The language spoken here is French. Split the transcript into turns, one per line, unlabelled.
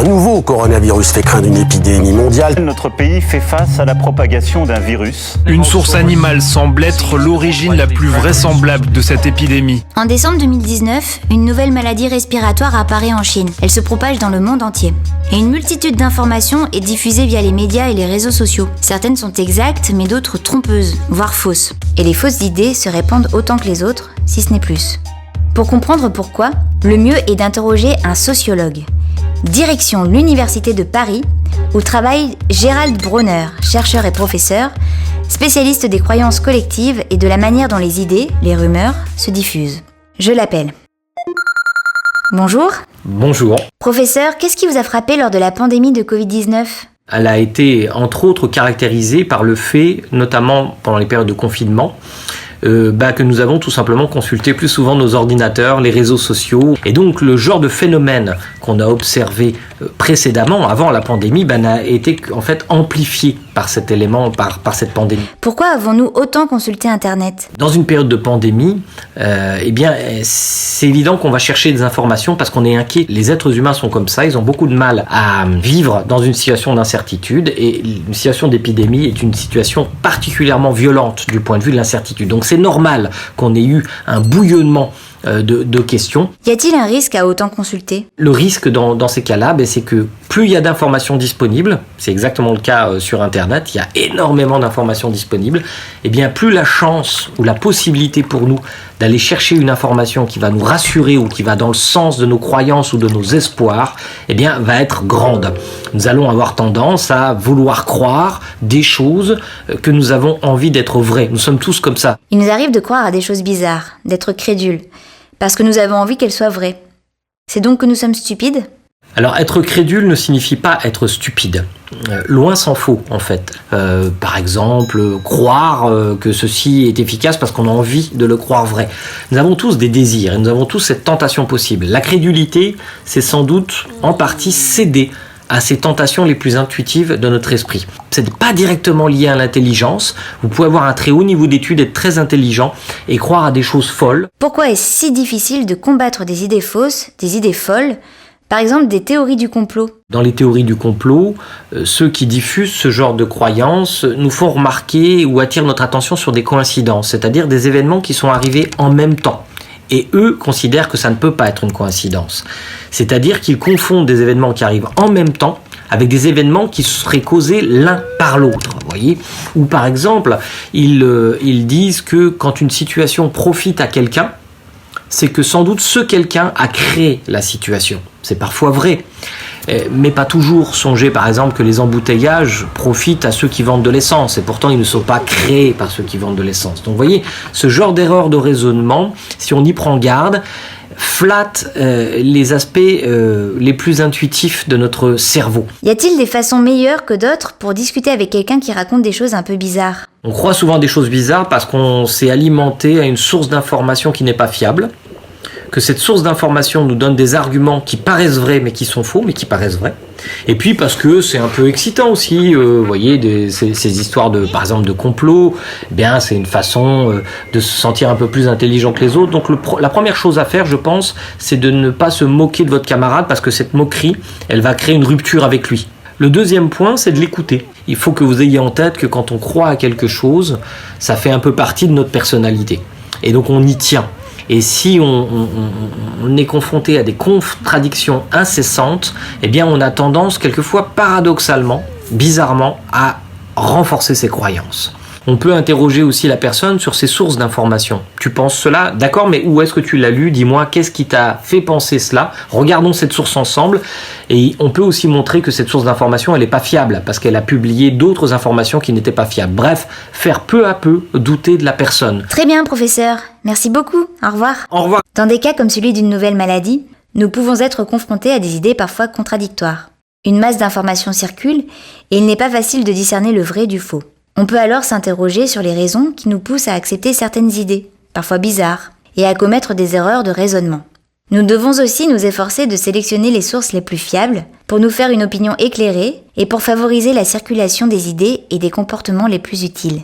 Un nouveau coronavirus fait craindre une épidémie mondiale.
Notre pays fait face à la propagation d'un virus.
Une source animale semble être l'origine la plus vraisemblable de cette épidémie.
En décembre 2019, une nouvelle maladie respiratoire apparaît en Chine. Elle se propage dans le monde entier. Et une multitude d'informations est diffusée via les médias et les réseaux sociaux. Certaines sont exactes, mais d'autres trompeuses, voire fausses. Et les fausses idées se répandent autant que les autres, si ce n'est plus. Pour comprendre pourquoi, le mieux est d'interroger un sociologue. Direction l'Université de Paris, où travaille Gérald Bronner, chercheur et professeur, spécialiste des croyances collectives et de la manière dont les idées, les rumeurs, se diffusent. Je l'appelle. Bonjour.
Bonjour.
Professeur, qu'est-ce qui vous a frappé lors de la pandémie de Covid-19 ?
Elle a été entre autres caractérisée par le fait, notamment pendant les périodes de confinement, que nous avons tout simplement consulté plus souvent nos ordinateurs, les réseaux sociaux. Et donc le genre de phénomène qu'on a observé précédemment, avant la pandémie, a été en fait amplifié par cet élément, par cette pandémie.
Pourquoi avons-nous autant consulté Internet ?
Dans une période de pandémie, c'est évident qu'on va chercher des informations parce qu'on est inquiet. Les êtres humains sont comme ça, ils ont beaucoup de mal à vivre dans une situation d'incertitude, et une situation d'épidémie est une situation particulièrement violente du point de vue de l'incertitude. Donc c'est normal qu'on ait eu un bouillonnement de questions.
Y a-t-il un risque à autant consulter ?
Le risque dans ces cas-là, c'est que plus il y a d'informations disponibles, c'est exactement le cas sur Internet, il y a énormément d'informations disponibles, et bien plus la chance ou la possibilité pour nous d'aller chercher une information qui va nous rassurer ou qui va dans le sens de nos croyances ou de nos espoirs, va être grande. Nous allons avoir tendance à vouloir croire des choses que nous avons envie d'être vraies. Nous sommes tous comme ça.
Il nous arrive de croire à des choses bizarres, d'être crédules, parce que nous avons envie qu'elles soient vraies. C'est donc que nous sommes stupides ?
Alors, être crédule ne signifie pas être stupide. Loin s'en faut, en fait. Par exemple, croire que ceci est efficace parce qu'on a envie de le croire vrai. Nous avons tous des désirs et nous avons tous cette tentation possible. La crédulité, c'est sans doute en partie céder à ces tentations les plus intuitives de notre esprit. Ce n'est pas directement lié à l'intelligence. Vous pouvez avoir un très haut niveau d'études, être très intelligent et croire à des choses folles.
Pourquoi est-ce si difficile de combattre des idées fausses, des idées folles ? Par exemple, des théories du complot.
Dans les théories du complot, ceux qui diffusent ce genre de croyances nous font remarquer ou attirent notre attention sur des coïncidences, c'est-à-dire des événements qui sont arrivés en même temps. Et eux considèrent que ça ne peut pas être une coïncidence. C'est-à-dire qu'ils confondent des événements qui arrivent en même temps avec des événements qui seraient causés l'un par l'autre, vous voyez. Ou par exemple, ils disent que quand une situation profite à quelqu'un, c'est que sans doute ce quelqu'un a créé la situation. C'est parfois vrai, mais pas toujours. Songez par exemple que les embouteillages profitent à ceux qui vendent de l'essence, et pourtant ils ne sont pas créés par ceux qui vendent de l'essence. Donc vous voyez, ce genre d'erreur de raisonnement, si on y prend garde, flatte les aspects les plus intuitifs de notre cerveau.
Y a-t-il des façons meilleures que d'autres pour discuter avec quelqu'un qui raconte des choses un peu bizarres ?
On croit souvent des choses bizarres parce qu'on s'est alimenté à une source d'information qui n'est pas fiable, que cette source d'information nous donne des arguments qui paraissent vrais mais qui sont faux, mais qui paraissent vrais. Et puis parce que c'est un peu excitant aussi, vous voyez, ces histoires par exemple de complot, c'est une façon de se sentir un peu plus intelligent que les autres. Donc la première chose à faire, je pense, c'est de ne pas se moquer de votre camarade, parce que cette moquerie, elle va créer une rupture avec lui. Le deuxième point, c'est de l'écouter. Il faut que vous ayez en tête que quand on croit à quelque chose, ça fait un peu partie de notre personnalité. Et donc on y tient. Et si on est confronté à des contradictions incessantes, on a tendance, quelquefois paradoxalement, bizarrement, à renforcer ses croyances. On peut interroger aussi la personne sur ses sources d'information. Tu penses cela ? D'accord, mais où est-ce que tu l'as lu ? Dis-moi, qu'est-ce qui t'a fait penser cela ? Regardons cette source ensemble. Et on peut aussi montrer que cette source d'information, elle n'est pas fiable, parce qu'elle a publié d'autres informations qui n'étaient pas fiables. Bref, faire peu à peu douter de la personne.
Très bien, professeur. Merci beaucoup. Au revoir.
Au revoir.
Dans des cas comme celui d'une nouvelle maladie, nous pouvons être confrontés à des idées parfois contradictoires. Une masse d'informations circule et il n'est pas facile de discerner le vrai du faux. On peut alors s'interroger sur les raisons qui nous poussent à accepter certaines idées, parfois bizarres, et à commettre des erreurs de raisonnement. Nous devons aussi nous efforcer de sélectionner les sources les plus fiables pour nous faire une opinion éclairée et pour favoriser la circulation des idées et des comportements les plus utiles.